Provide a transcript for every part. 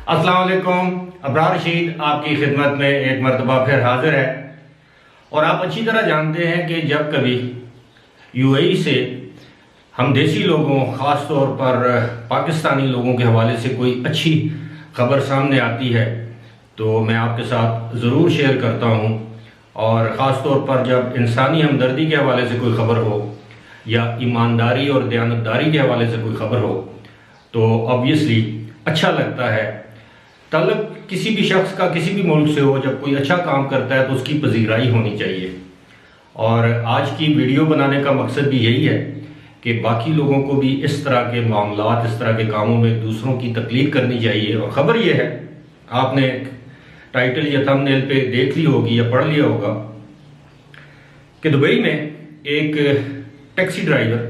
अस्सलाम वालेकुम। अबरार रशीद आपकी खिदमत में एक मरतबा फिर हाजिर है। और आप अच्छी तरह जानते हैं कि जब कभी यूएई से हम देसी लोगों, ख़ास तौर पर पाकिस्तानी लोगों के हवाले से कोई अच्छी खबर सामने आती है तो मैं आपके साथ ज़रूर शेयर करता हूँ। और ख़ास तौर पर जब इंसानी हमदर्दी के हवाले से कोई खबर हो या ईमानदारी और दयानतदारी के हवाले से कोई खबर हो तो ऑब्वियसली अच्छा लगता है। तलब किसी भी शख्स का किसी भी मुल्क से हो, जब कोई अच्छा काम करता है तो उसकी पजीराई होनी चाहिए। और आज की वीडियो बनाने का मकसद भी यही है कि बाकी लोगों को भी इस तरह के मामलात, इस तरह के कामों में दूसरों की तकलीफ करनी चाहिए। और ख़बर यह है, आपने टाइटल या थंबनेल पे देख ली होगी या पढ़ लिया होगा कि दुबई में एक टैक्सी ड्राइवर,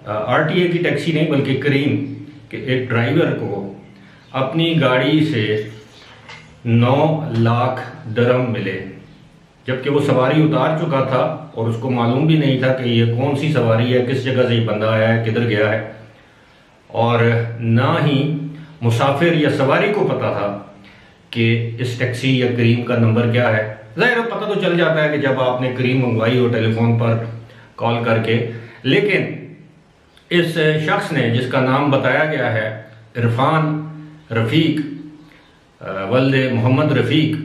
आरटीए की टैक्सी नहीं बल्कि करीम के एक ड्राइवर को अपनी गाड़ी से 9 लाख दरम मिले, जबकि वो सवारी उतार चुका था और उसको मालूम भी नहीं था कि ये कौन सी सवारी है, किस जगह से ये बंदा आया है, किधर गया है। और ना ही मुसाफिर या सवारी को पता था कि इस टैक्सी या करीम का नंबर क्या है। ज़ाहिर है पता तो चल जाता है कि जब आपने करीम मंगवाई हो टेलीफोन पर कॉल करके, लेकिन इस शख्स ने जिसका नाम बताया गया है इरफान रफ़ीक, वल्दे मोहम्मद रफ़ीक,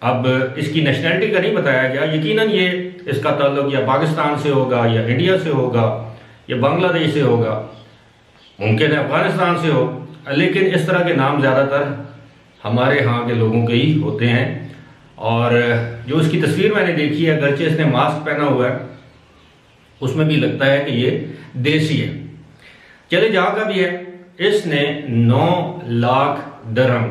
अब इसकी नेशनैलिटी का नहीं बताया गया। यकीनन ये इसका ताल्लुक या पाकिस्तान से होगा या इंडिया से होगा या बांग्लादेश से होगा, मुमकिन है अफगानिस्तान से हो, लेकिन इस तरह के नाम ज़्यादातर हमारे यहाँ के लोगों के ही होते हैं। और जो इसकी तस्वीर मैंने देखी है, अगरचे इसने मास्क पहना हुआ है, उसमें भी लगता है कि ये देसी है। चले जहाँ का भी है, इसने 9 लाख दरहम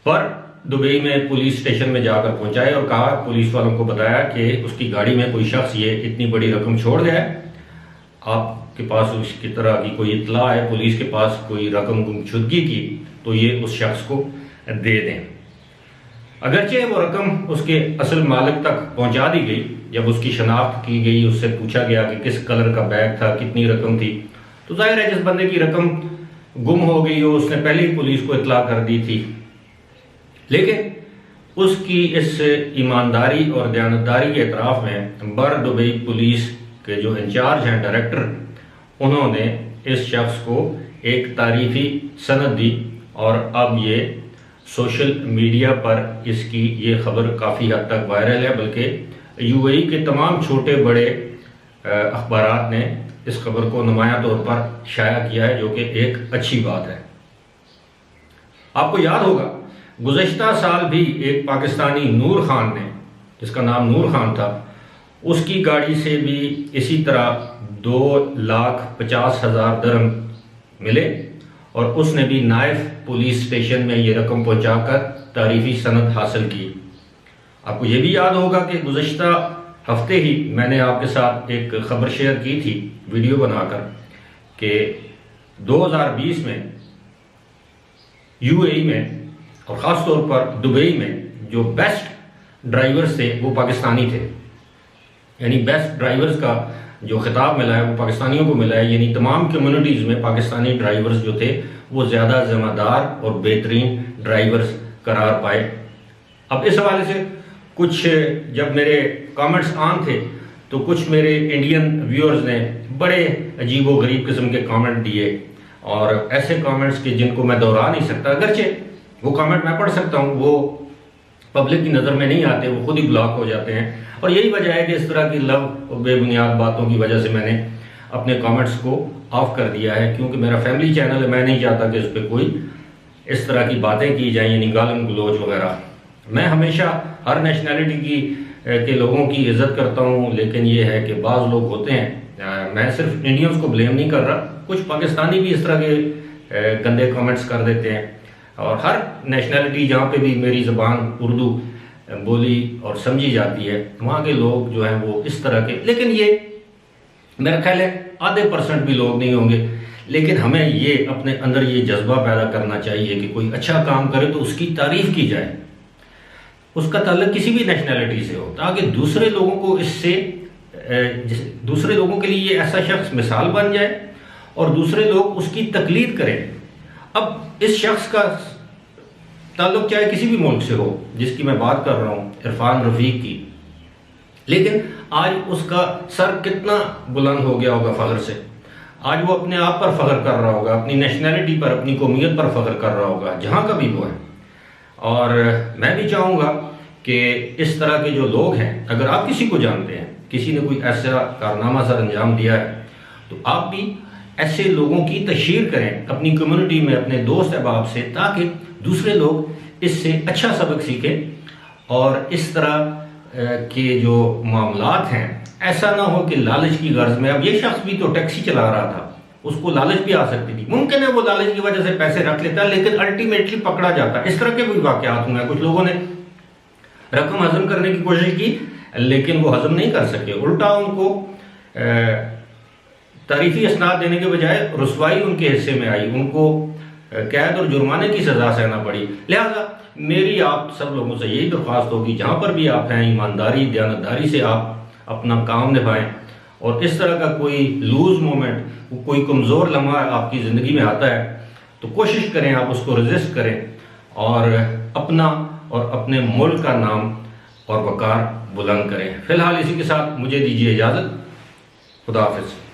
पर दुबई में पुलिस स्टेशन में जाकर पहुंचाए और कहा, पुलिस वालों को बताया कि उसकी गाड़ी में कोई शख्स ये इतनी बड़ी रकम छोड़ गया है, आपके पास उसकी तरह की कोई इतला है, पुलिस के पास कोई रकम गुमशुदगी की, तो ये उस शख्स को दे दें। अगरचे वो रकम उसके असल मालिक तक पहुंचा दी गई। जब उसकी शनाख्त की गई, उससे पूछा गया कि किस कलर का बैग था, कितनी रकम थी, तो जाहिर है जिस बंदे की रकम गुम हो गई हो उसने पहले ही पुलिस को इतला कर दी थी। लेकिन उसकी इस ईमानदारी और दयानतदारी के एतराफ़ में बर दुबई पुलिस के जो इंचार्ज हैं, डायरेक्टर, उन्होंने इस शख्स को एक तारीफ़ी सनद दी। और अब ये सोशल मीडिया पर इसकी ये खबर काफ़ी हद तक वायरल है, बल्कि यूएई के तमाम छोटे बड़े अखबारात ने इस खबर को नुमाया तौर पर शाया किया है, जो कि एक अच्छी बात है। आपको याद होगा गुज़श्ता साल भी एक पाकिस्तानी नूर खान ने, जिसका नाम नूर खान था, उसकी गाड़ी से भी इसी तरह 2,50,000 दरम मिले और उसने भी नाइफ पुलिस स्टेशन में ये रकम पहुंचाकर तारीफी सनद हासिल की। आपको ये भी याद होगा कि गुज़श्ता हफ्ते ही मैंने आपके साथ एक खबर शेयर की थी वीडियो बनाकर कि 2020 में यूएई में और ख़ास तौर पर दुबई में जो बेस्ट ड्राइवर्स थे वो पाकिस्तानी थे। यानी बेस्ट ड्राइवर्स का जो खिताब मिला है वो पाकिस्तानियों को मिला है। यानी तमाम कम्युनिटीज़ में पाकिस्तानी ड्राइवर्स जो थे वो ज़्यादा ज़िम्मेदार और बेहतरीन ड्राइवर्स करार पाए। अब इस हवाले से कुछ जब मेरे कमेंट्स आम थे तो कुछ मेरे इंडियन व्यूअर्स ने बड़े अजीब व गरीब किस्म के कमेंट दिए, और ऐसे कमेंट्स के जिनको मैं दोहरा नहीं सकता। अगरचे वो कमेंट मैं पढ़ सकता हूँ, वो पब्लिक की नज़र में नहीं आते, वो खुद ही ब्लॉक हो जाते हैं। और यही वजह है कि इस तरह की लव और बेबुनियाद बातों की वजह से मैंने अपने कमेंट्स को ऑफ कर दिया है, क्योंकि मेरा फैमिली चैनल है, मैं नहीं चाहता कि इस पर कोई इस तरह की बातें की जाएं, यानी गालिम गलोच वगैरह। मैं हमेशा हर नेशनैलिटी की के लोगों की इज़्ज़त करता हूँ, लेकिन ये है कि बाज़ लोग होते हैं, मैं सिर्फ इंडियंस को ब्लेम नहीं कर रहा, कुछ पाकिस्तानी भी इस तरह के गंदे कमेंट्स कर देते हैं। और हर नेशनैलिटी जहाँ पे भी मेरी ज़बान उर्दू बोली और समझी जाती है, वहाँ के लोग जो हैं वो इस तरह के, लेकिन ये मेरा ख्याल है आधे % भी लोग नहीं होंगे। लेकिन हमें ये अपने अंदर ये जज्बा पैदा करना चाहिए कि कोई अच्छा काम करे तो उसकी तारीफ़ की जाए, उसका ताल्लुक किसी भी नेशनैलिटी से हो, ताकि दूसरे लोगों को इससे दूसरे लोगों के लिए ये ऐसा शख्स मिसाल बन जाए और दूसरे लोग उसकी तकलीद करें। अब इस शख्स का ताल्लुक चाहे किसी भी मुल्क से हो, जिसकी मैं बात कर रहा हूँ इरफान रफीक की, लेकिन आज उसका सर कितना बुलंद हो गया होगा फख्र से। आज वो अपने आप पर फख्र कर रहा होगा, अपनी नेशनैलिटी पर, अपनी कौमियत पर फख्र कर रहा होगा, जहाँ का भी वो है। और मैं भी चाहूँगा कि इस तरह के जो लोग हैं, अगर आप किसी को जानते हैं, किसी ने कोई ऐसा कारनामा सर अंजाम दिया है, तो आप भी ऐसे लोगों की तशहीर करें अपनी कम्युनिटी में, अपने दोस्त अहबाब से, ताकि दूसरे लोग इससे अच्छा सबक सीखें और इस तरह के जो मामलात हैं, ऐसा ना हो कि लालच की गर्ज में। अब ये शख्स भी तो टैक्सी चला रहा था, उसको लालच भी आ सकती थी, मुमकिन है वो लालच की वजह से पैसे रख लेता, लेकिन अल्टीमेटली पकड़ा जाता। इस तरह के भी वाकयात हुए। कुछ लोगों ने रकम हजम करने की कोशिश की, लेकिन वो हजम नहीं कर सके, उल्टा उनको तारीफी असनाद देने के बजाय रुसवाई उनके हिस्से में आई, उनको कैद और जुर्माने की सजा सहना पड़ी। लिहाजा मेरी आप सब लोगों से यही दरख्वास्त होगी, जहाँ पर भी आप हैं, ईमानदारी दयानतदारी से आप अपना काम निभाएं, और इस तरह का कोई लूज मोमेंट, कोई कमज़ोर लम्हा आपकी ज़िंदगी में आता है, तो कोशिश करें आप उसको रजिस्ट करें और अपना और अपने मुल्क का नाम और वकार बुलंद करें। फ़िलहाल इसी के साथ मुझे दीजिए इजाज़त। खुदा हाफिज़।